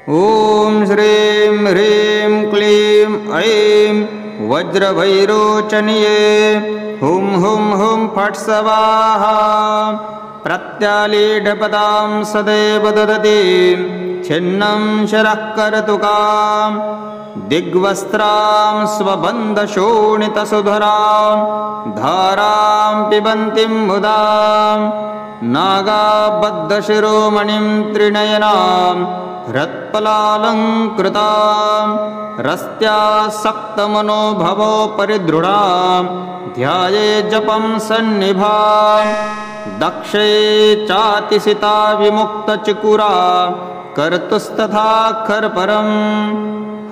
ॐ श्रीं ह्रीं क्लीं ऐं वज्रवैरोचन्ये हुं हुं हुं फट् स्वाहा। प्रत्यालीढपदां सदैव ददति छिन्नं शरः कर्तुकां दिग्वस्त्रां स्वबन्धशोणितसुधरां धारां पिबन्तीं मुदा नागाबद्धशिरोमणिं त्रिनयनां हृत्पलालङ्कृतां रस्त्यासक्तमनोभवो परिदृढां ध्याये जपं सन्निभां दक्षे चातिसिता विमुक्तचिकुरा कर्तुस्तथा खर्परं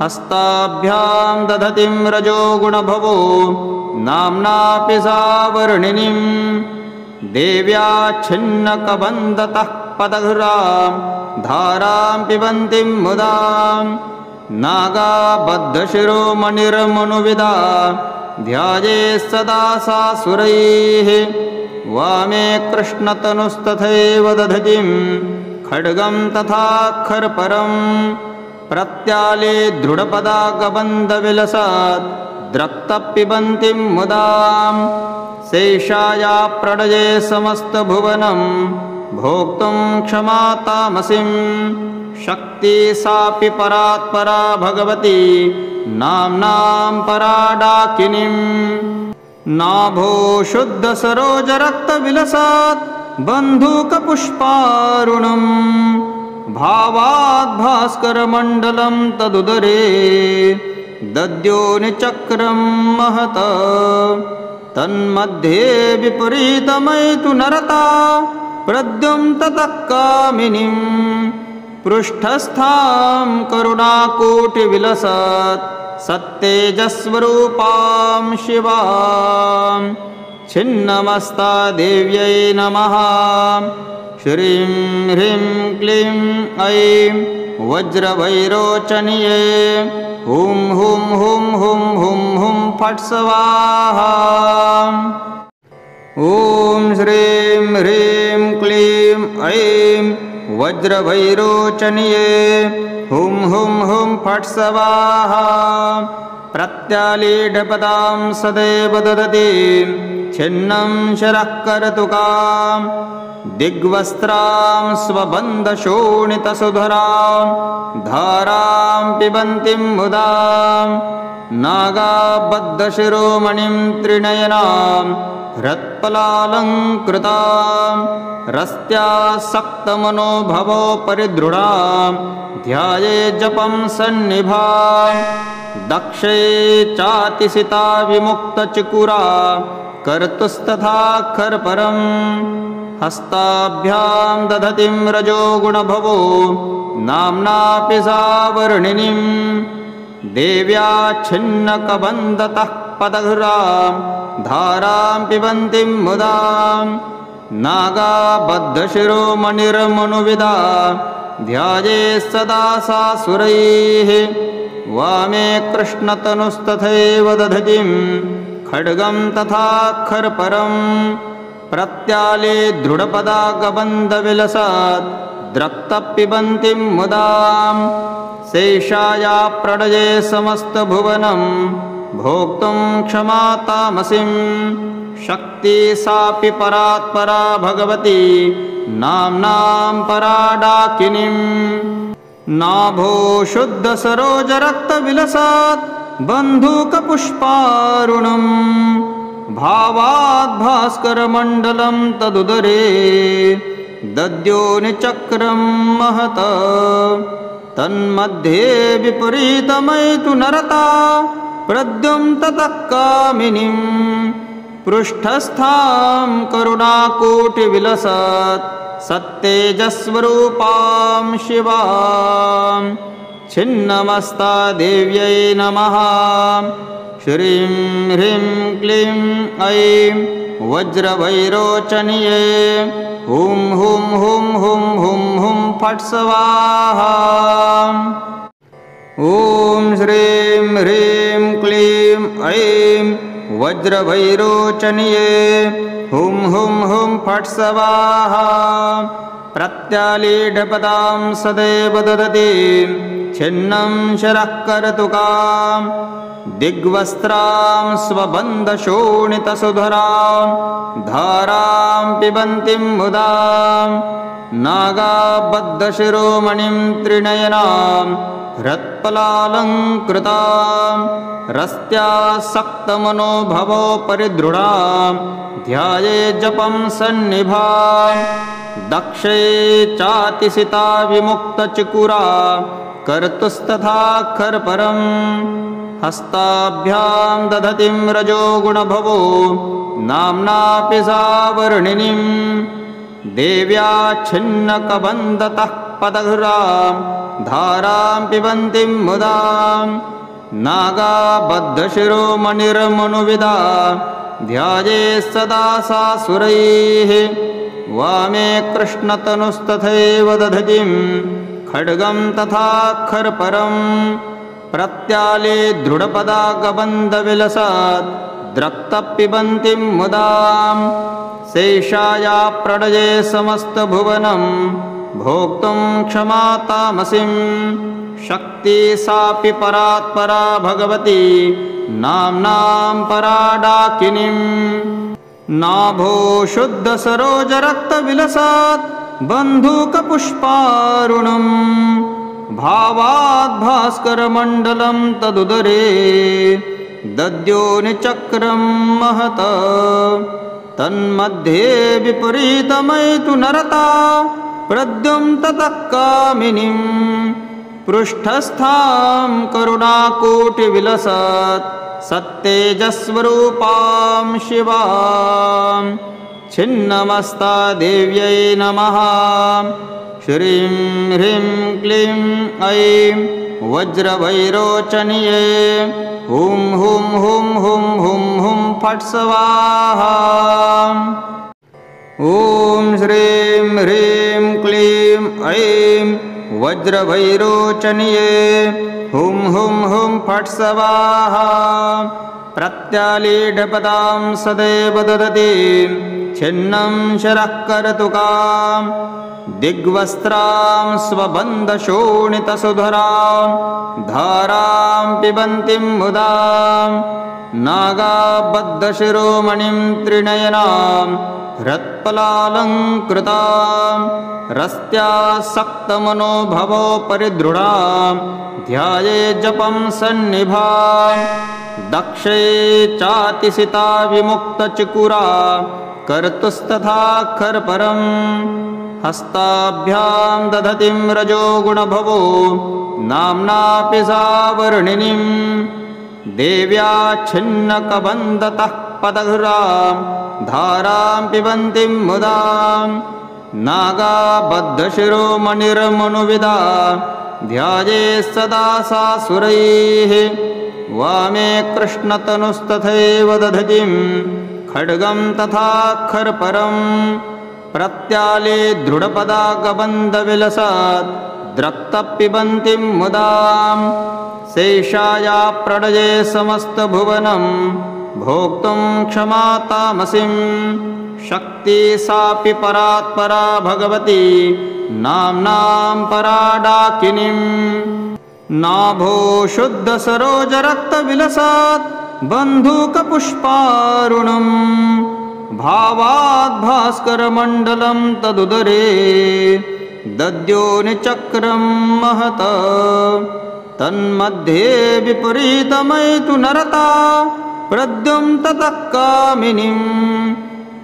हस्ताभ्यां दधतीं रजोगुणभवो नाम्नापि सावर्णिनीं देव्या छिन्नकबन्धतः पदघ्रां धारां पिबन्तीं मुदा नागाबद्धशिरोमणिर्मनुविदा ध्याये सदा सासुरैः वामे कृष्णतनुस्तथैव दधतीं खड्गं तथा खर्परं प्रत्याले दृढपदागबन्धविलसात् द्रक्तपिबन्तीं मुदा शेषाया प्रणये समस्तभुवनं भोक्तुं क्षमा तामसीं शक्ति सापि परात्परा भगवती नाम्नां पराडाकिनीं नाभो शुद्धसरोजरक्तविलसात् बन्धूकपुष्पारुणं भावात् भास्करमण्डलं तदुदरे दद्योनिचक्रं महत तन्मध्ये विपरीतमैतु नरता प्रद्युम्नतः कामिनीं पृष्ठस्थां करुणाकोटिविलसात् सत्तेजस्वरूपां शिवां छिन्नमस्ता देव्यै नमः। श्रीं ह्रीं क्लीं ऐं वज्रवैरोचन्ये हुं हुं हुं हुं हुं हुं फट् स्वाहा। ॐ श्रीं ह्रीं क्लीं ऐं वज्रवैरोचन्ये हुं हुं हुं फट् स्वाहा। प्रत्यालीढपदां सदैव ददति छिन्नं शरः कर्तुकां दिग्वस्त्रां स्वबन्धशोणितसुधरां धारां पिबन्तीं मुदा नागाबद्धशिरोमणिं त्रिनयनां हृत्पलालङ्कृतां रस्त्यासक्तमनोभवो परिदृढां ध्याये जपं सन्निभां दक्षे चातिसिता विमुक्तचिकुरा कर्तुस्तथा खर्परं हस्ताभ्यां दधतीं रजोगुणभवो नाम्नापि सावर्णिनीं देव्या छिन्नकबन्धतः पदघ्रां धारां पिबन्तीं मुदा नागाबद्धशिरोमणिर्मनुविदा ध्याये सदा सासुरैः वामे कृष्णतनुस्तथैव दधतीं खड्गं तथा खर्परं प्रत्याले दृढपदागबन्धविलसात् द्रक्तपिबन्तीं मुदा शेषाया प्रणये समस्तभुवनं भोक्तुं क्षमा तामसीं शक्ति सापि परात्परा भगवती नाम्नां पराडाकिनीं नाभो शुद्धसरोजरक्तविलसात् बन्धूकपुष्पारुणं भावात् भास्करमण्डलं तदुदरे दद्योनिचक्रं महत तन्मध्ये विपरीतमैतु नरता प्रद्युम्नतः कामिनीं पृष्ठस्थां करुणाकोटिविलसात् सत्तेजस्वरूपां शिवां छिन्नमस्ता देव्यै नमः। श्रीं ह्रीं क्लीं ऐं वज्रवैरोचन्ये हुं हुं हुं हुं हुं हुं फट् स्वाहा। ॐ श्रीं ह्रीं क्लीं ऐं वज्रवैरोचनीये हुं हुं हुं फट् स्वाहा प्रत्यालीढपदां सदैव ददति छिन्नं शरः कर्तुकां दिग्वस्त्रां स्वबन्धशोणितसुधरां धारां पिबन्तीं मुदां नागाबद्धशिरोमणिं त्रिनयनां हृत्पलालङ्कृतां रस्त्यासक्तमनोभवोपरिदृढां ध्याये जपं सन्निभां दक्षे चातिसिता विमुक्तचिकुरा कर्तुस्तथा खर्परं हस्ताभ्यां दधतीं रजोगुणभवो नाम्नापि सा वर्णिनीं देव्या छिन्नकबन्धतः पदघ्रां धारां पिबन्तीं मुदां नागाबद्धशिरोमणिर्मनुविदा ध्याये सदा सा सुरैः वामे कृष्णतनुस्तथैव दधतीं खड्गं तथा खर्परं प्रत्याले दृढपदागबन्धविलसात् द्रक्तपिबन्तीं मुदां शेषाया प्रणये समस्तभुवनं भोक्तुं क्षमा तामसीं शक्ति सापि परात्परा भगवती नाम्नां पराडाकिनीं नाभो शुद्धसरोजरक्तविलसात् बन्धूकपुष्पारुणं भावात् भास्करमण्डलं तदुदरे दद्योनिचक्रं महत तन्मध्ये विपरीतमैतु नरता प्रद्युम्नतः कामिनीं पृष्ठस्थां करुणाकोटिविलसत् सत्तेजस्वरूपां शिवां छिन्नमस्ता देव्यै नमः श्रीं ह्रीं क्लीं ऐं वज्रवैरोचनीये हुं हुं हुं हुं हुं हुं फट् स्वाहा ॐ श्रीं ह्रीं क्लीं ऐं वज्रवैरोचनीये हुं हुं हुं फट् स्वाहा प्रत्यालीढपदां सदैव ददति छिन्नं शरः कर्तुकां दिग्वस्त्रां स्वबन्धशोणितसुधरां धारां पिबन्तीं मुदां नागाबद्धशिरोमणिं त्रिनयनां हृत्पलालङ्कृतां रस्त्यासक्तमनोभवोपरिदृढां ध्याये जपं सन्निभां दक्षे चातिसिता विमुक्तचिकुरा कर्तुस्तथा खर्परं हस्ताभ्यां दधतीं रजोगुणभवो नाम्नापि सा वर्णिनीं देव्या छिन्नकबन्धतः पदघ्रां धारां पिबन्तीं मुदां नागाबद्धशिरोमणिर्मनुविदा ध्याये सदा सा सुरैः वामे कृष्णतनुस्तथैव दधतीं खड्गं तथा खर्परं प्रत्याले दृढपदागबन्धविलसात् द्रक्तपिबन्तीं मुदां शेषाया प्रणये समस्तभुवनं भोक्तुं क्षमा तामसीं शक्ति सापि परात्परा भगवती नाम्नां पराडाकिनीं नाभो शुद्धसरोजरक्तविलसात् बन्धूकपुष्पारुणं भावात् भास्करमण्डलं तदुदरे दद्योनिचक्रं महत तन्मध्ये विपरीतमैतु नरता प्रद्युम्नतः कामिनीं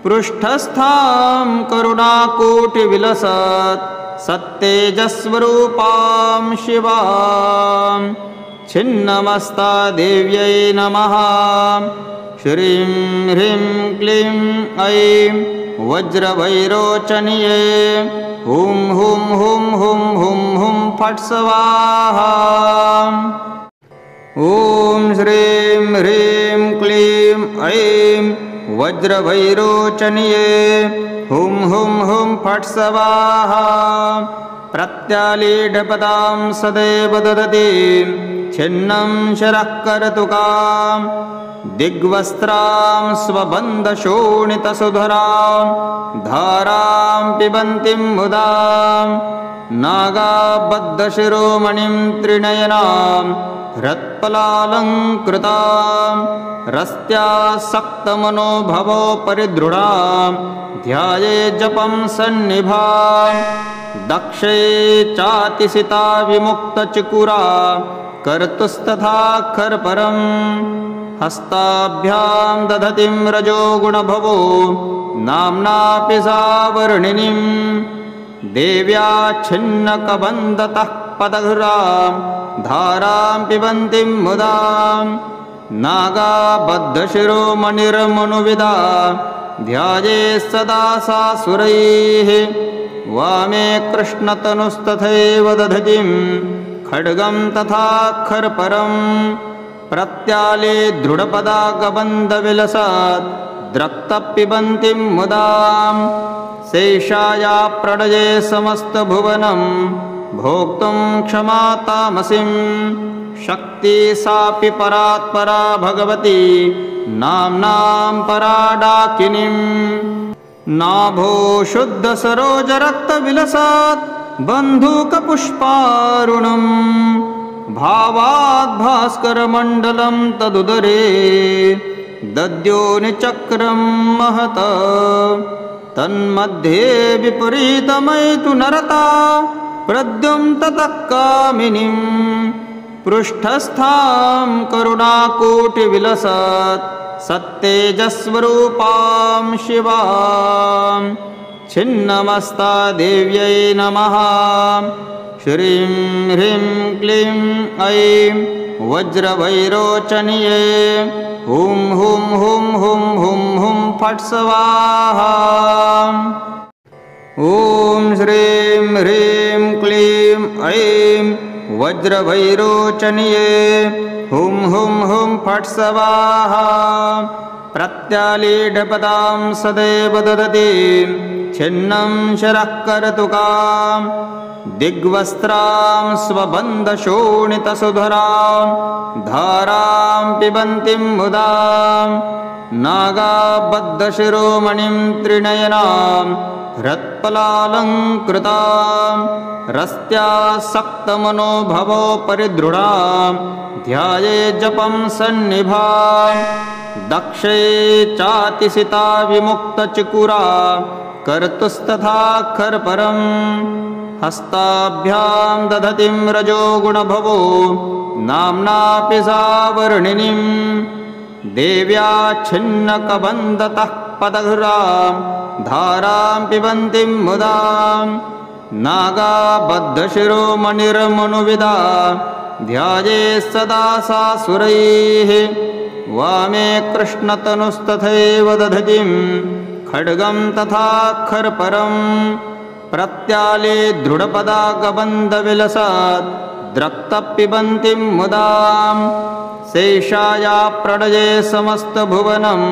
पृष्ठस्थां करुणाकोटिविलसत् सत्तेजस्वरूपां शिवां छिन्नमस्ता देव्यै नमः श्रीं ह्रीं क्लीं ऐं वज्रवैरोचनीये हुं हुं हुं हुं हुं हुं फट् स्वाहा ॐ श्रीं ह्रीं क्लीं ऐं वज्रवैरोचनीये हुं हुं हुं फट् स्वाहा प्रत्यालीढपदां सदैव ददति छिन्नं शरः कर्तुकां दिग्वस्त्रां स्वबन्धशोणितसुधरां धारां पिबन्तीं मुदा नागाबद्धशिरोमणिं त्रिनयनां हृत्पलालङ्कृतां रस्त्यासक्तमनोभवोपरिदृढां ध्याये जपं सन्निभां दक्षे चातिसिता विमुक्तचिकुरा कर्तुस्तथा खर्परं हस्ताभ्यां दधतीं रजोगुणभवो नाम्नापि सावर्णिनीं देव्या छिन्नकबन्धतः पदघ्रां धारां पिबन्तीं मुदा नागाबद्धशिरोमणिर्मनुविदा ध्याये सदा सासुरैः वामे कृष्णतनुस्तथैव दधतीं खड्गं तथा खर्परं प्रत्याले दृढपदागबन्धविलसात् द्रक्तपिबन्तीं मुदा शेषाया प्रणये समस्तभुवनं भोक्तुं क्षमा तामसीं शक्ति सापि परात्परा भगवती नाम्नां पराडाकिनीं नाभो शुद्धसरोजरक्तविलसात् बन्धूकपुष्पारुणं भावात् भास्करमण्डलं तदुदरे दद्योनिचक्रं महत तन्मध्ये विपरीतमैतु नरता प्रद्युं ततः कामिनीं पृष्ठस्थां करुणाकोटिविलसत् सत्तेजस्वरूपां शिवां छिन्नमस्ता देव्यै नमः श्रीं ह्रीं क्लीं ऐं वज्रवैरोचनीये हुं हुं हुं हुं हुं हुं फट् स्वाहा ॐ श्रीं ह्रीं क्लीं ऐं वज्रवैरोचनीये हुं हुं हुं फट् स्वाहा प्रत्यालीढपदां सदैव ददतीं छिन्नं शरः कर्तुकां दिग्वस्त्रां स्वबन्धशोणितसुधरां धारां पिबन्तीं मुदा नागाबद्धशिरोमणिं त्रिनयनां हृत्पलालङ्कृतां रस्त्यासक्तमनोभवोपरिदृढां ध्याये जपं सन्निभां दक्षे चातिसिता विमुक्तचिकुरा कर्तुस्तथा खर्परं हस्ताभ्यां दधतीं रजोगुणभवो नाम्नापि सावर्णिनीं देव्या छिन्नकबन्धतः पदघ्रां धारां पिबन्तीं मुदा नागाबद्धशिरोमणिर्मनुविदा ध्याये सदा सासुरैः वामे कृष्णतनुस्तथैव दधतीं खड्गं तथा खर्परं प्रत्याले दृढपदागबन्धविलसात् द्रक्तपिबन्तीं मुदा शेषाया प्रणये समस्तभुवनं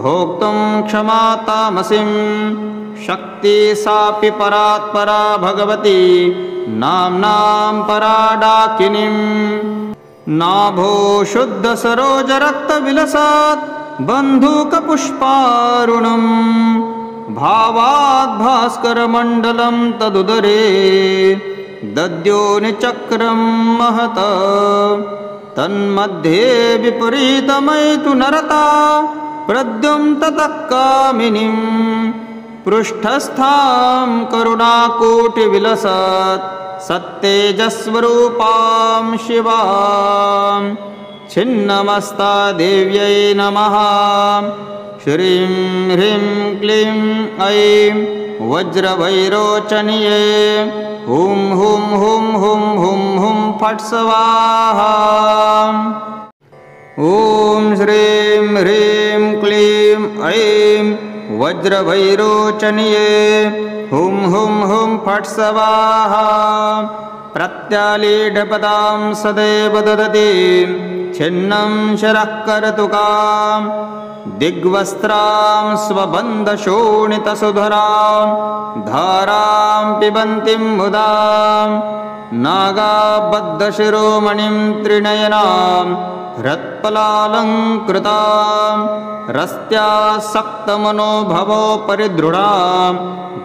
भोक्तुं क्षमा तामसीं शक्ति सापि परात्परा भगवती नाम्नां पराडाकिनीं नाभो शुद्धसरोजरक्तविलसात् बन्धूकपुष्पारुणं भावात् भास्करमण्डलं तदुदरे दद्योनिचक्रं महत तन्मध्ये विपरीतमैतु नरता प्रद्युं ततः कामिनीं पृष्ठस्थां करुणाकोटिविलसत् सत्तेजस्वरूपां शिवां छिन्नमस्ता देव्यै नमः श्रीं ह्रीं क्लीं ऐं वज्रवैरोचनीये हुं हुं हुं हुं हुं हुं फट् स्वाहा ॐ श्रीं ह्रीं क्लीं ऐं वज्रवैरोचनीये हुं हुं हुं फट् स्वाहा प्रत्यालीढपदां सदैव ददतीं छिन्नं शरः कर्तुकां दिग्वस्त्रां स्वबन्धशोणितसुधरां धारां पिबन्तीं मुदा नागाबद्धशिरोमणिं त्रिनयनां हृत्पलालङ्कृतां रस्त्यासक्तमनोभवो परिदृढां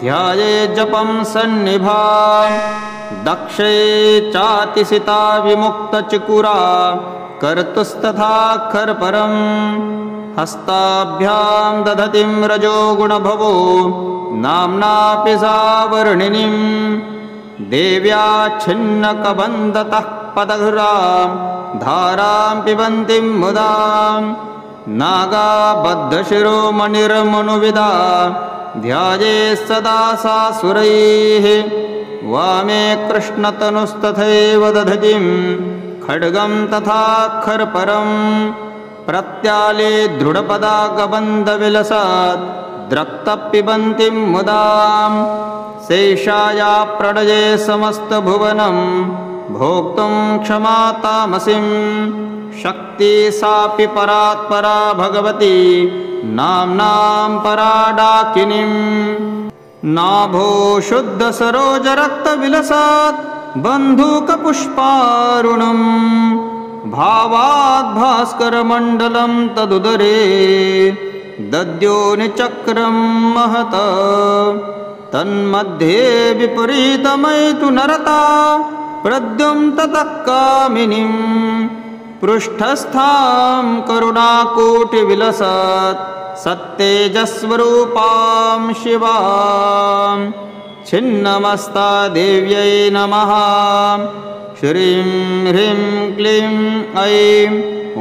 ध्याये जपं सन्निभां दक्षे चातिसिता विमुक्तचिकुरा कर्तुस्तथा खर्परं हस्ताभ्यां दधतिं रजोगुणभवो नाम्नापि सावर्णिनीं देव्या छिन्नकबन्धतः पदघ्रां धारां पिबन्तीं मुदां नागाबद्धशिरोमणिर्मनुविदा ध्याये सदा सा सुरैः वामे कृष्णतनुस्तथैव दधतीं खड्गं तथा खर्परं प्रत्याले दृढपदागबन्धविलसात् द्रक्तपिबन्तीं मुदां शैषाया प्रणये समस्तभुवनं भोक्तुं क्षमा तामसीं शक्ति सापि परात्परा भगवती नाम्नां पराडाकिनीं नाभो शुद्धसरोजरक्तविलसात् बन्धूकपुष्पारुणं भावात् भास्करमण्डलं तदुदरे दद्योनिचक्रं महत तन्मध्ये विपरीतमैतु नरता प्रद्युम्नतः कामिनीं पृष्ठस्थां करुणाकोटिविलसात् सत्तेजस्वरूपां शिवां छिन्नमस्ता देव्यै नमः श्रीं ह्रीं क्लीं ऐं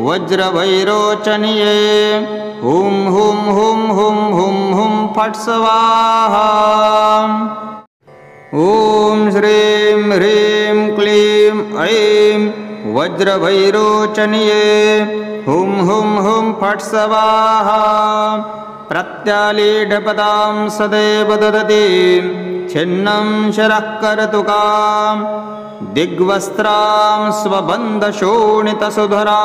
वज्रवैरोचन्ये हुं हुं हुं हुं हुं हुं फट् स्वाहा ॐ श्रीं ह्रीं क्लीं ऐं वज्रवैरोचन्ये हुं हुं हुं फट् स्वाहा प्रत्यालीढपदां सदैव ददतीं छिन्नं शरः कर्तुकां दिग्वस्त्रां स्वबन्धशोणितसुधरां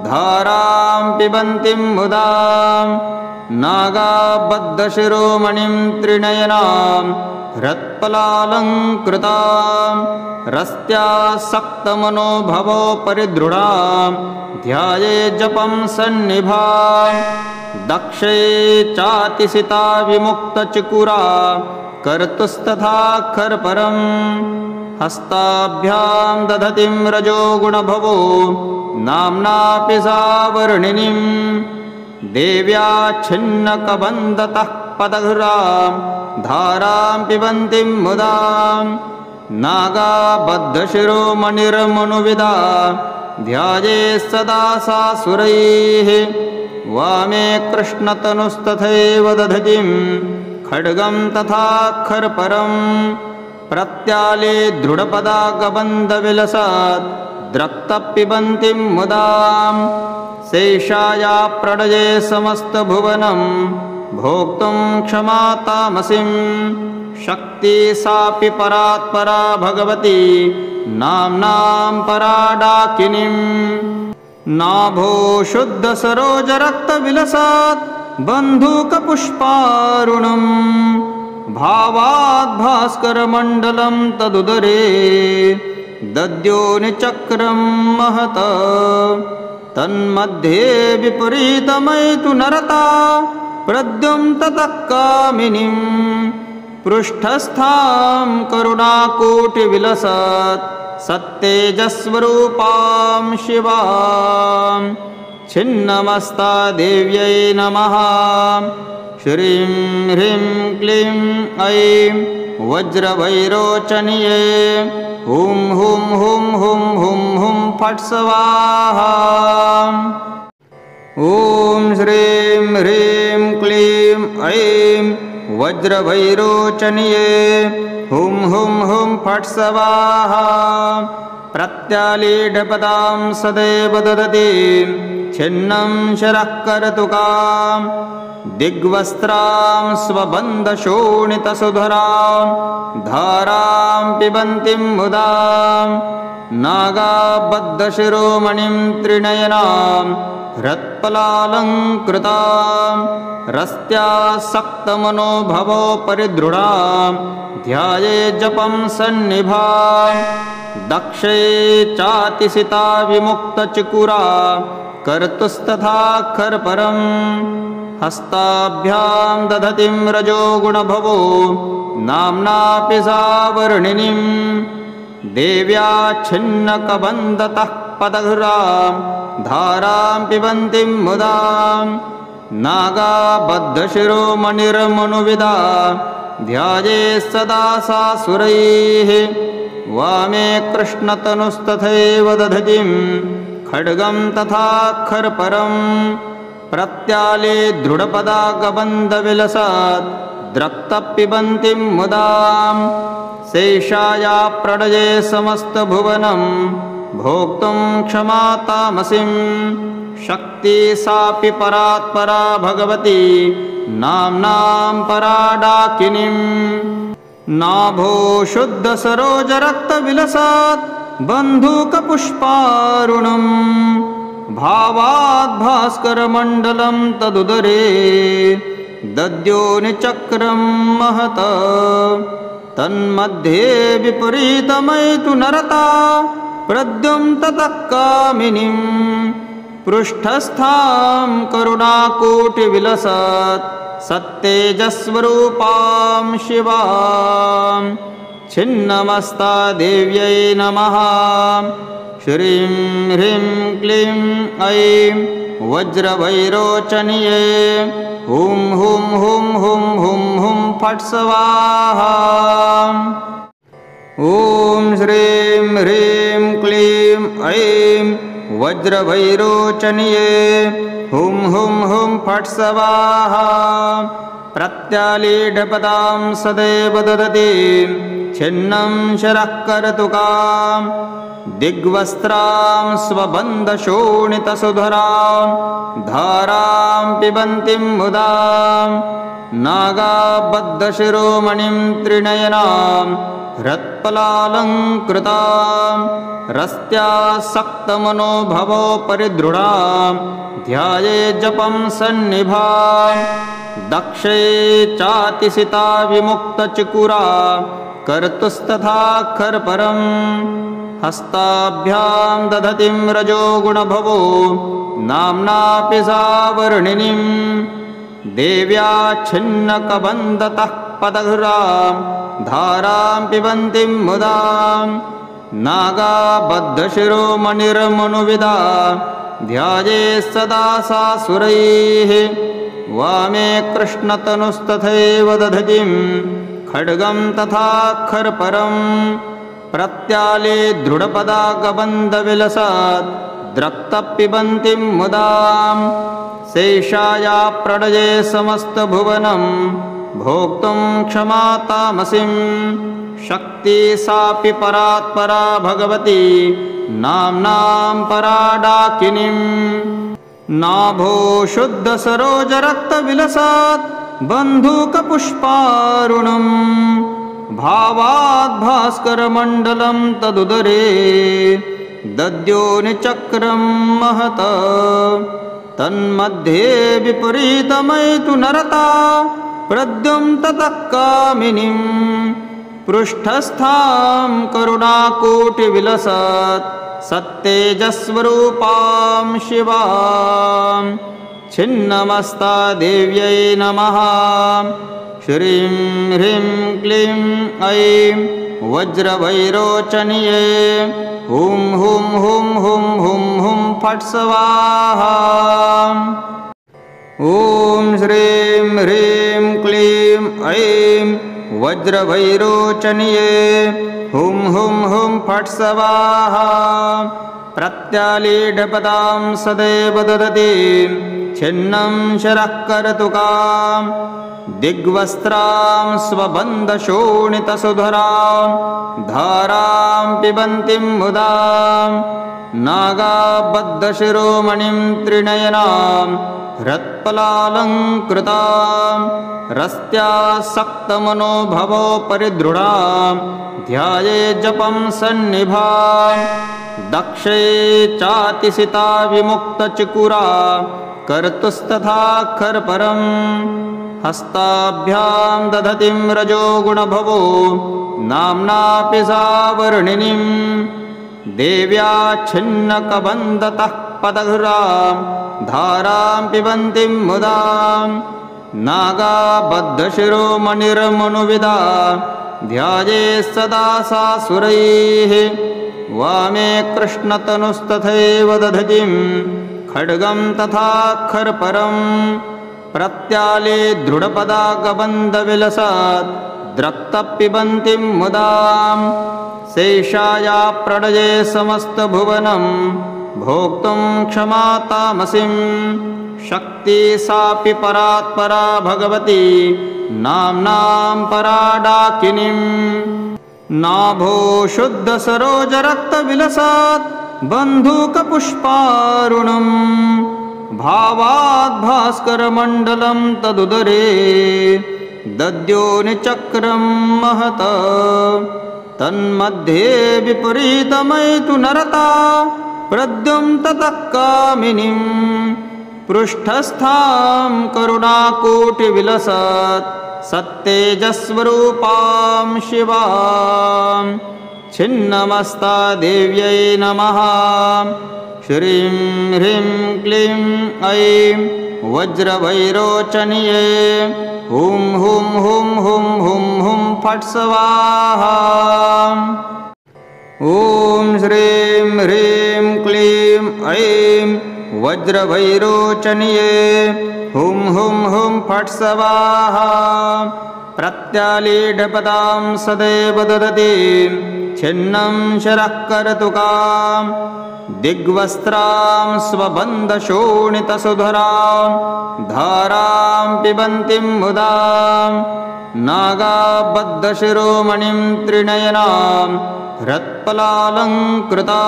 धारां पिबन्तीं मुदां नागाबद्धशिरोमणिं त्रिनयनां हृत्पलालङ्कृतां रस्त्यासक्तमनोभवो परिदृढां ध्याये जपं सन्निभां दक्षे चातिसिता विमुक्तचिकुरा कर्तुस्तथा खर्परं हस्ताभ्यां दधतिं रजोगुणभवो नाम्नापि सावर्णिनीं देव्या छिन्नकबन्धतः पदघ्रां धारां पिबन्तीं मुदां नागाबद्धशिरोमणिर्मनुविदा ध्याये सदा सा सुरैः वामे कृष्णतनुस्तथैव दधतीं खड्गं तथा खर्परं प्रत्याले दृढपदागबन्धविलसात् द्रक्तपिबन्तीं मुदां शैषाया प्रणये समस्तभुवनं भोक्तुं क्षमा तामसीं शक्ति सापि परात्परा भगवती नाम्नां पराडाकिनीं नाभो शुद्धसरोजरक्तविलसात् बन्धूकपुष्पारुणं भावात् भास्करमण्डलं तदुदरे दद्योनिचक्रं महत तन्मध्ये विपरीतमैतु नरता प्रद्युम्नतः कामिनीं पृष्ठस्थां करुणाकोटिविलसात् सत्तेजस्वरूपां शिवां छिन्नमस्ता देव्यै नमः श्रीं ह्रीं क्लीं ऐं वज्रवैरोचन्ये हुं हुं हुं हुं हुं हुं फट् स्वाहा ॐ श्रीं ह्रीं क्लीं ऐं वज्रवैरोचन्ये हुं हुं हुं फट् स्वाहा प्रत्यालीढपदां सदैव ददतीं छिन्नं शरः कर्तुकां दिग्वस्त्रां स्वबन्धशोणितसुधरां धारां पिबन्तीं मुदां नागाबद्धशिरोमणिं त्रिनयनां हृत्पलालङ्कृतां रस्त्यासक्तमनोभवो परिदृढां ध्याये जपं सन्निभां दक्षे चातिसिता विमुक्तचिकुरा कर्तुस्तथा खर्परम् हस्ताभ्यां दधतिं रजोगुणभवो नाम्नापि सा वर्णिनीं देव्या छिन्नकबन्धतः पदघ्रां धारां पिबन्तीं मुदा नागाबद्धशिरोमणिर्मनुविदा ध्याये सदा सा सुरैः वामे कृष्णतनुस्तथैव दधतीं खड्गं तथा खर्परम् प्रत्याले दृढपदागबन्धविलसात् द्रक्तपिबन्तीं मुदां शेषाया प्रणये समस्तभुवनं भोक्तुं क्षमा तामसीं शक्ति सापि परात्परा भगवती नाम्नां पराडाकिनीं नाभो शुद्धसरोजरक्तविलसात् बन्धूकपुष्पारुणम् भावाद् भास्करमण्डलं तदुदरे दद्योनिचक्रं महत तन्मध्ये विपरीतमैतु नरता प्रद्युम्नतः कामिनीं पृष्ठस्थां करुणाकोटिविलसात् सत्तेजस्वरूपां शिवां छिन्नमस्ता देव्यै नमः श्रीं ह्रीं क्लीं ऐं वज्रवैरोचन्ये हुं हुं हुं हुं हुं हुं फट् स्वाहा ॐ श्रीं ह्रीं क्लीं ऐं वज्रवैरोचन्ये हुं हुं हुं फट् स्वाहा प्रत्यालीढपदां सदैव ददतीं छिन्नं शरः कर्तुकां दिग्वस्त्रां स्वबन्धशोणितसुधरां धारां पिबन्तीं मुदा नागाबद्धशिरोमणिं त्रिनयनां हृत्पलालङ्कृतां रस्त्यासक्तमनोभवो परिदृढां ध्याये जपं सन्निभां दक्षे चातिसिता विमुक्तचिकुरा कर्तुस्तथा खर्परम् हस्ताभ्यां दधतिं रजोगुणभवो नाम्नापि सा वर्णिनीं देव्या छिन्नकबन्धतः पदघ्रां धारां पिबन्तीं मुदा नागाबद्धशिरोमणिर्मनुविदा ध्याये सदा सा सुरैः वामे कृष्णतनुस्तथैव दधतीं खड्गं तथा खर्परम् प्रत्याले दृढपदागबन्धविलसात् द्रक्तपिबन्तीं मुदां शेषाया प्रणये समस्तभुवनं भोक्तुं क्षमा तामसीं शक्ति सापि परात्परा भगवती नाम्नां पराडाकिनीं नाभो शुद्धसरोजरक्तविलसात् बन्धूकपुष्पारुणम् भावाद् भास्करमण्डलं तदुदरे दद्योनिचक्रं महत तन्मध्ये विपरीतमैतु नरता प्रद्युम्नतः कामिनीं पृष्ठस्थां करुणाकोटिविलसात् सत्तेजस्वरूपां शिवां छिन्नमस्ता देव्यै नमः श्रीं ह्रीं क्लीं ऐं वज्रवैरोचन्ये हुं हुं हुं हुं हुं हुं फट् स्वाहा ॐ श्रीं ह्रीं क्लीं ऐं वज्रवैरोचन्ये हुं हुं हुं फट् स्वाहा प्रत्यालीढपदां सदैव ददतीं छिन्नं शरः कर्तुकां दिग्वस्त्रां स्वबन्धशोणितसुधरां धारां पिबन्तीं मुदा नागाबद्धशिरोमणिं त्रिनयनां हृत्पलालङ्कृतां रस्त्यासक्तमनोभवो परिदृढां ध्याये जपं सन्निभां दक्षे चातिसिता विमुक्तचिकुरा कर्तुस्तथा खर्परम् हस्ताभ्यां दधतीं रजोगुणभवो नाम्नापि सा वर्णिनीं देव्याच्छिन्नकबन्धतः पदघ्रां धारां पिबन्तीं मुदा नागाबद्धशिरोमणिर्मनुविदा ध्याये सदा सा सुरैः वामे कृष्णतनुस्तथैव दधतीं खड्गं तथा खर्परं प्रत्याले दृढपदागबन्धविलसात् द्रक्तपिबन्तीं मुदा शेषाया प्रणये समस्तभुवनं भोक्तुं क्षमा तामसीं शक्ति सापि परात्परा भगवती नाम्नां परा डाकिनीं नाभो शुद्धसरोजरक्तविलसात् बन्धूकपुष्पारुणं भावात् भास्करमण्डलं तदुदरे दद्योनिचक्रं महत तन्मध्ये विपरीतमैतु नरता प्रद्युम्नतः कामिनीं पृष्ठस्थां करुणाकोटिविलसत् सत्तेजस्वरूपां शिवां छिन्नमस्ता देव्यै नमः श्रीं ह्रीं क्लीं ऐं वज्रवैरोचन्ये हुं हुं हुं हुं हुं हुं फट् स्वाहा ॐ श्रीं ह्रीं क्लीं ऐं वज्रवैरोचन्ये हुं हुं हुं फट् स्वाहा प्रत्यालीढपदां सदैव ददतीं छिन्नं शरः कर्तुकां दिग्वस्त्रां स्वबन्धशोणितसुधरां धारां पिबन्तीं मुदा नागाबद्धशिरोमणिं त्रिनयनां हृत्पलालङ्कृतां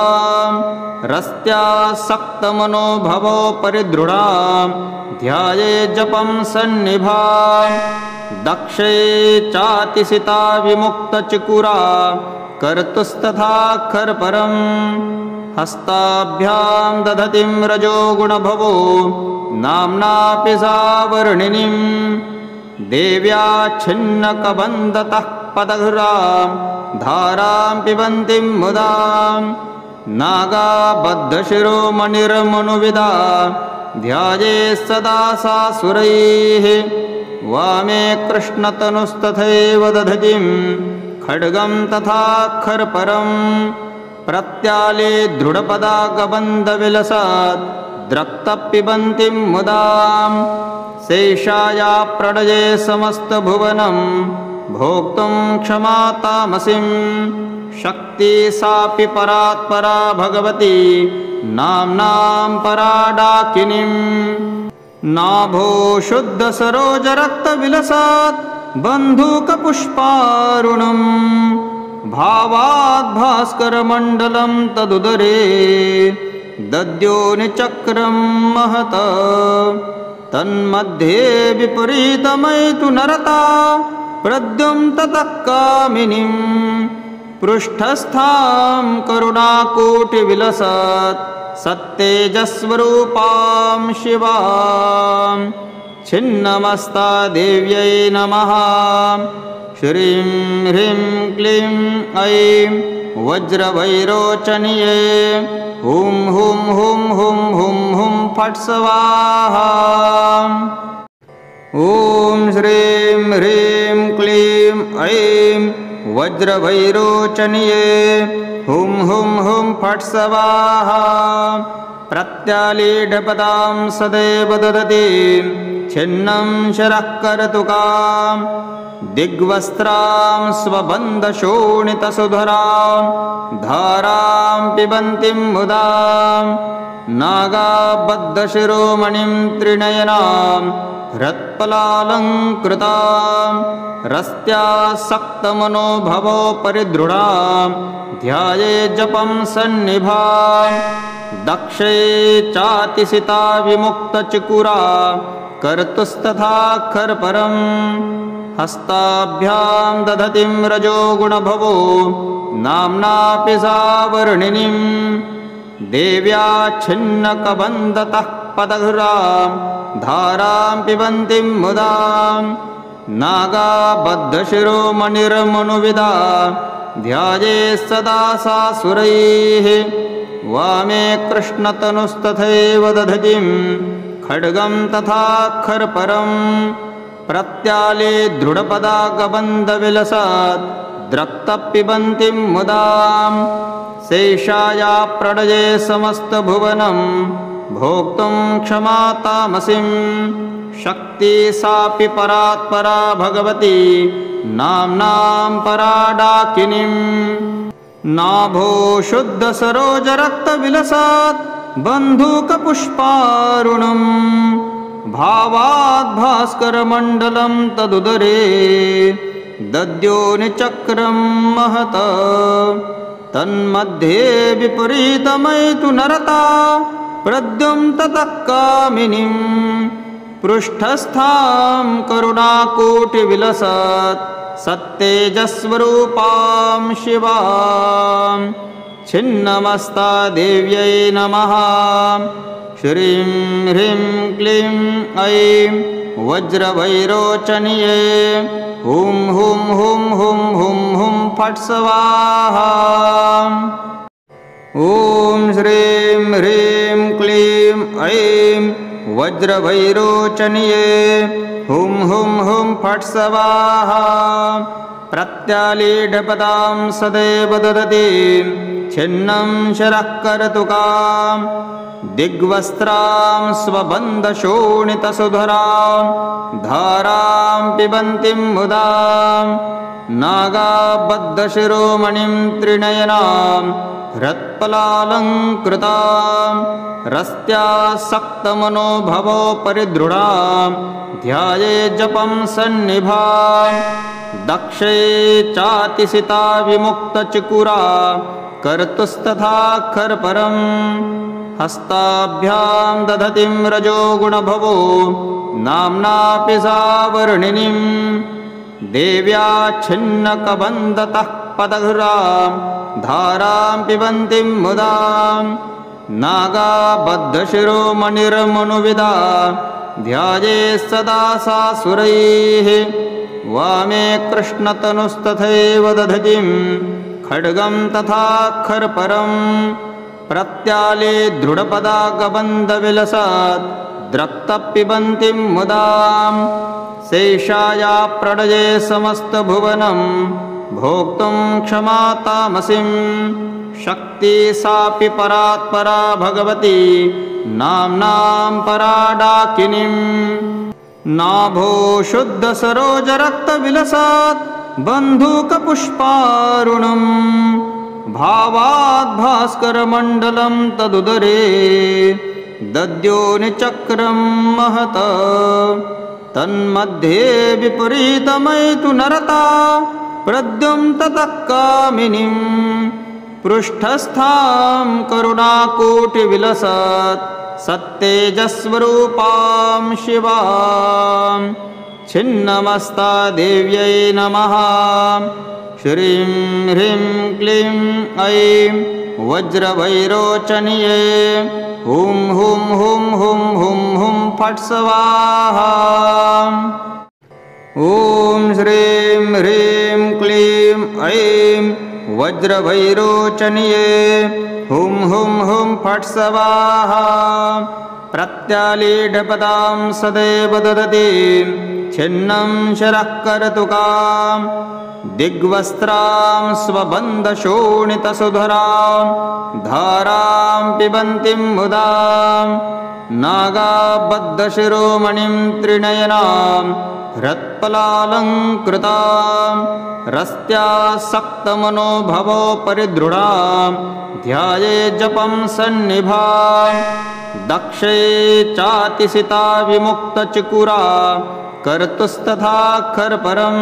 रस्त्यासक्तमनोभवो परिदृढां ध्याये जपं सन्निभां दक्षे चातिसिता विमुक्तचिकुरा कर्तुस्तथा खर्परं हस्ताभ्यां दधतीं रजोगुणभवो नाम्नापि सा वर्णिनीं देव्याच्छिन्नकबन्धतः पदघ्रां धारां पिबन्तीं मुदा नागाबद्धशिरोमणिर्मनुविदा ध्याये सदा सा सुरैः वामे कृष्णतनुस्तथैव दधतीं खड्गं तथा खर्परं प्रत्याले दृढपदागबन्धविलसात् द्रक्तपिबन्तीं मुदा शेषाया प्रणये समस्तभुवनं भोक्तुं क्षमा तामसीं शक्ति सापि परात्परा भगवती नाम्नां परा डाकिनीं नाभो शुद्धसरोजरक्तविलसात् बन्धूकपुष्पारुणं भावात् भास्करमण्डलं तदुदरे दद्योनिचक्रं महत तन्मध्ये विपरीतमैतु नरता प्रद्युम्नतः कामिनीं पृष्ठस्थां करुणाकोटिविलसत् सत्तेजस्वरूपां शिवां छिन्नमस्ता देव्यै नमः श्रीं ह्रीं क्लीं ऐं वज्रवैरोचन्ये हुं हुं हुं हुं हुं हुं फट् स्वाहा ॐ श्रीं ह्रीं क्लीं ऐं वज्रवैरोचन्ये हुं हुं हुं फट् स्वाहा प्रत्यालीढपदां सदैव ददतीं छिन्नं शरः कर्तुकां दिग्वस्त्रां स्वबन्धशोणितसुधरां धारां पिबन्तीं मुदा नागाबद्धशिरोमणिं त्रिनयनां हृत्पलालङ्कृतां रस्त्यासक्तमनोभवो परिदृढां ध्याये जपं सन्निभां दक्षे चातिसिता विमुक्तचिकुरा कर्तुस्तथा खर्परं हस्ताभ्यां दधतीं रजोगुणभवो नाम्नापि सा वर्णिनीं देव्याच्छिन्नकबन्धतः पदघ्रां धारां पिबन्तीं मुदा नागा बद्धशिरोमणिर्मनुविदा ध्याये सदा सासुरैः वामे कृष्णतनुस्तथैव दधतीं खड्गं तथा खर्परं प्रत्याले दृढपदागबन्धविलसात् द्रक्तपिबन्तीं मुदां शेषाया प्रणये समस्तभुवनं भोक्तुं क्षमा तामसीं शक्ति सापि परात्परा भगवती नाम्नां पराडाकिनीं नाभो शुद्धसरोजरक्तविलसात् बन्धूकपुष्पारुणं भावात् भास्करमण्डलं तदुदरे दद्योनिचक्रं महत तन्मध्ये विपरीतमैतु नरता प्रद्युं ततः कामिनीं पृष्ठस्थां करुणाकोटिविलसत् सत्तेजस्वरूपां शिवां छिन्नमस्ता देव्यै नमः श्रीं ह्रीं क्लीं ऐं वज्रवैरोचन्ये हुं हुं हुं हुं हुं हुं फट् स्वाहा ॐ श्रीं ह्रीं क्लीं ऐं वज्रवैरोचन्ये हुं हुं हुं फट् स्वाहा प्रत्यालीढपदां सदैव ददतीं छिन्नं शरः कर्तुकां दिग्वस्त्रां स्वबन्धशोणितसुधरां धारां पिबन्तीं मुदां नागाबद्धशिरोमणिं त्रिनयनां हृत्पलालङ्कृतां रस्त्यासक्तमनोभवोपरिदृढां ध्याये जपं सन्निभां दक्षे चातिसिता विमुक्तचिकुरा कर्तुस्तथा खर्परं हस्ताभ्यां दधतीं रजोगुणभवो नाम्नापि सा वर्णिनीं देव्या छिन्नकबन्धतः पदघ्रां धारां पिबन्तीं मुदां नागाबद्धशिरोमणिर्मनुविदा ध्याये सदा सासुरैः वामे कृष्णतनुस्तथैव दधतीं खड्गं तथा खर्परं प्रत्याले दृढपदागबन्धविलसात् द्रक्तपिबन्तीं मुदां शेषाया प्रणये समस्तभुवनं भोक्तुं क्षमा तामसीं शक्ति सापि परात्परा भगवती नाम्नां पराडाकिनीं नाभो शुद्धसरोजरक्तविलसात् बन्धूकपुष्पारुणं भावात् भास्करमण्डलं तदुदरे दद्योनिचक्रं महत तन्मध्ये विपरीतमैतु नरता प्रद्युं ततः कामिनीं पृष्ठस्थां करुणाकोटिविलसत् सत्तेजस्वरूपां शिवां छिन्नमस्ता देव्यै नमः श्रीं ह्रीं क्लीं ऐं वज्रवैरोचन्ये हुं हुं हुं हुं हुं हुं फट् स्वाहा ॐ श्रीं ह्रीं क्लीं ऐं वज्रवैरोचन्ये हुं हुं हुं फट् स्वाहा प्रत्यालीढपदां सदैव ददतीं छिन्नं शरः कर्तुकां दिग्वस्त्रां स्वबन्धशोणितसुधरां धारां पिबन्तीं मुदां नागाबद्धशिरोमणिं त्रिनयनां हृत्पलालङ्कृतां रस्त्यासक्तमनोभवोपरिदृढां ध्याये जपं सन्निभां दक्षे चातिसिता विमुक्तचिकुरा कर्तुस्तथा खर्परं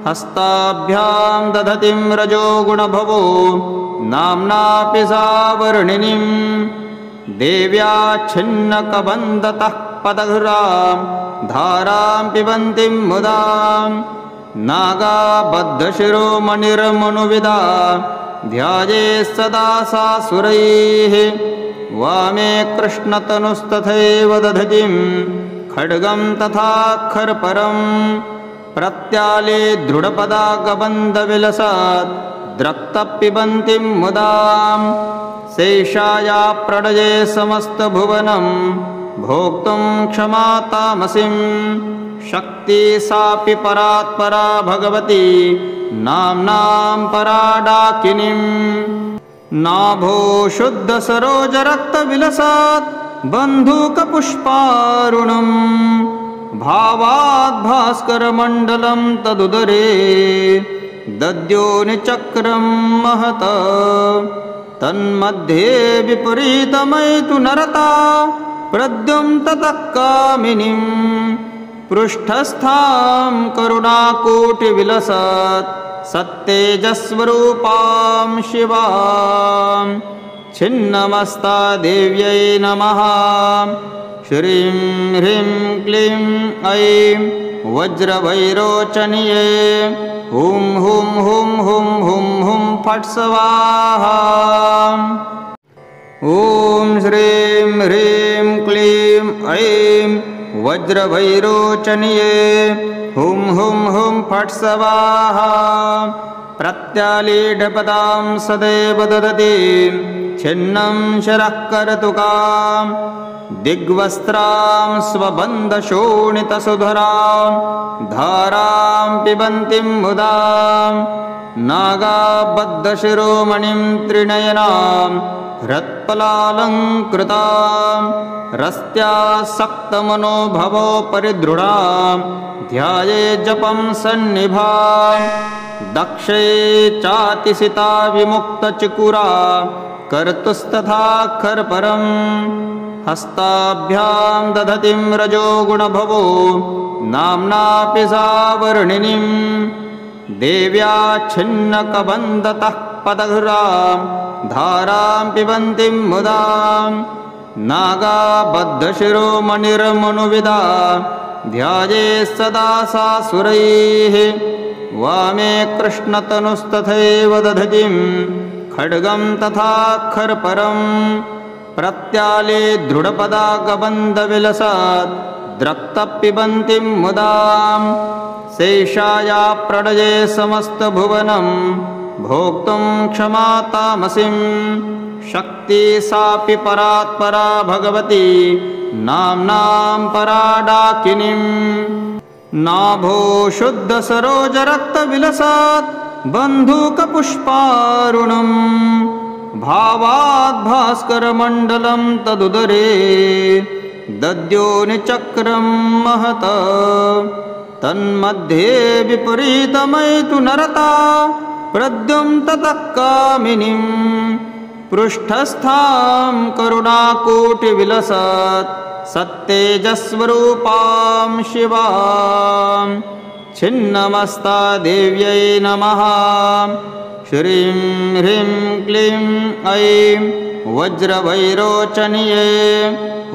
हस्ताभ्यां दधतीं रजोगुणभवो नाम्नापि सा वर्णिनीं देव्या छिन्नकबन्धतः पदघ्रां धारां पिबन्तीं मुदां नागाबद्धशिरोमणिर्मनुविदा ध्याये सदा सासुरैः वामे कृष्णतनुस्तथैव दधतीं खड्गं तथा खर्परं प्रत्याले दृढपदागबन्धविलसात् द्रक्तपिबन्तीं मुदां शेषाया प्रणये समस्तभुवनं भोक्तुं क्षमा तामसीं शक्ति सापि परात्परा भगवती नाम्नां पराडाकिनीं नाभो शुद्धसरोजरक्तविलसात् बन्धूकपुष्पारुणं भावात् भास्करमण्डलं तदुदरे दद्योनिचक्रं महत तन्मध्ये विपरीतमैतु नरता प्रद्युम्नतः कामिनीं पृष्ठस्थां करुणाकोटिविलसात् सत्तेजस्वरूपां शिवां छिन्नमस्ता देव्यै नमः श्रीं ह्रीं क्लीं ऐं वज्रवैरोचन्ये हुं हुं हुं हुं हुं हुं फट् स्वाहा ॐ श्रीं ह्रीं क्लीं ऐं वज्रवैरोचन्ये हुं हुं हुं फट् स्वाहा प्रत्यालीढपदां सदैव ददतीं छिन्नं शरः कर्तुकां दिग्वस्त्रां स्वबन्धशोणितसुधरां धारां पिबन्तीं मुदां नागाबद्धशिरोमणिं त्रिनयनां हृत्पलालङ्कृतां रस्त्यासक्तमनोभवो परिदृढां ध्याये जपं सन्निभां दक्षे चातिसिता विमुक्तचिकुरा कर्तुस्तथा खर्परं हस्ताभ्यां दधतीं रजोगुणभवो नाम्नापि सावर्णिनीं देव्या छिन्नकबन्धतः पदघ्रां धारां पिबन्तीं मुदां नागाबद्धशिरोमणिर्मनुविदा ध्याये सदा सा सुरैः वामे कृष्णतनुस्तथैव दधतीं खड्गं तथा खर्परं प्रत्याले दृढपदागबन्धविलसात् द्रक्तपिबन्तीं मुदां शेषाया प्रणये समस्तभुवनं भोक्तुं क्षमा तामसीं शक्ति सापि परात्परा भगवती नाम्नां पराडाकिनीं नाभो शुद्धसरोजरक्तविलसात् बन्धूकपुष्पारुणं भावात् भास्करमण्डलं तदुदरे दद्योनिचक्रं महत तन्मध्ये विपरीतमैतु नरता प्रद्युम्नतः कामिनीं पृष्ठस्थां करुणाकोटिविलसात् सत्तेजस्वरूपां शिवां छिन्नमस्ता देव्यै नमः श्रीं ह्रीं क्लीं ऐं वज्रवैरोचन्ये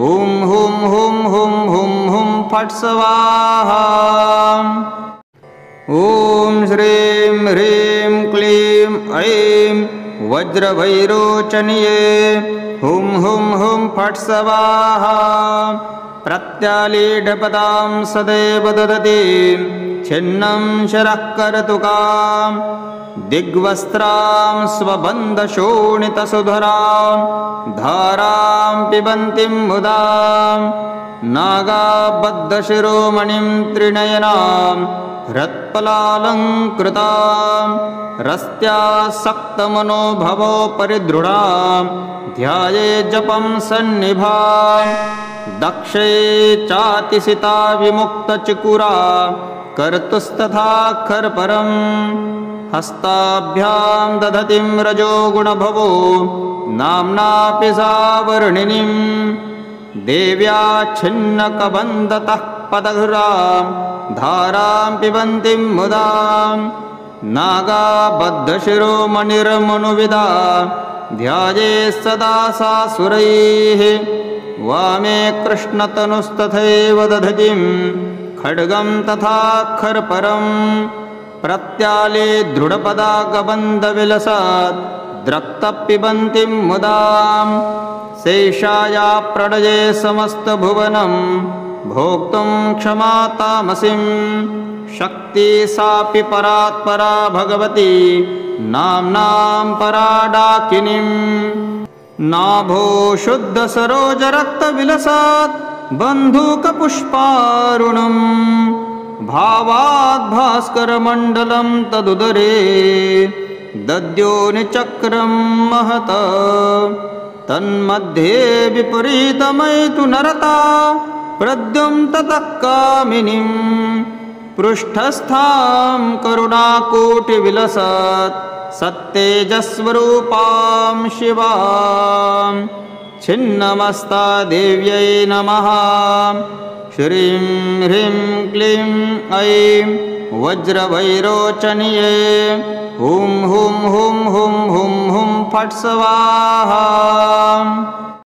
हुं हुं हुं हुं हुं हुं फट् स्वाहा ॐ श्रीं ह्रीं क्लीं ऐं वज्रवैरोचन्ये हुं हुं हुं फट् स्वाहा प्रत्यालीढपदां सदैव ददतीं छिन्नं शरः कर्तुकां दिग्वस्त्रां स्वबन्धशोणितसुधरां धारां पिबन्तीं मुदां नागाबद्धशिरोमणिं त्रिनयनां हृत्पलालङ्कृतां रस्त्यासक्तमनोभवो परिदृढां ध्याये जपं सन्निभां दक्षे चातिसिता विमुक्तचिकुरा कर्तुस्तथा खर्परं हस्ताभ्यां दधतीं रजोगुणभवो नाम्नापि सावर्णिनीं देव्या छिन्नकबन्धतः पदघ्रां धारां पिबन्तीं मुदां नागाबद्धशिरोमणिर्मनुविदा ध्याये सदा सा सुरैः वामे कृष्णतनुस्तथैव दधतीं खड्गं तथा खर्परं प्रत्याले दृढपदागबन्धविलसात् द्रक्तपिबन्तीं मुदां शेषाया प्रणये समस्तभुवनं भोक्तुं क्षमा तामसीं शक्ति सापि परात्परा भगवती नाम्नां पराडाकिनीं नाभो शुद्धसरोजरक्तविलसात् बन्धूकपुष्पारुणं भावात् भास्करमण्डलं तदुदरे दद्योनिचक्रं महत तन्मध्ये विपरीतमैतु नरता प्रद्युं ततः कामिनीं पृष्ठस्थां करुणाकोटिविलसत् सत्तेजस्वरूपां शिवां छिन्नमस्ता देव्यै नमः श्रीं ह्रीं क्लीं ऐं वज्रभैरोचन्ये हुं हुं हुं हुं हुं हुं फट् स्वाहा।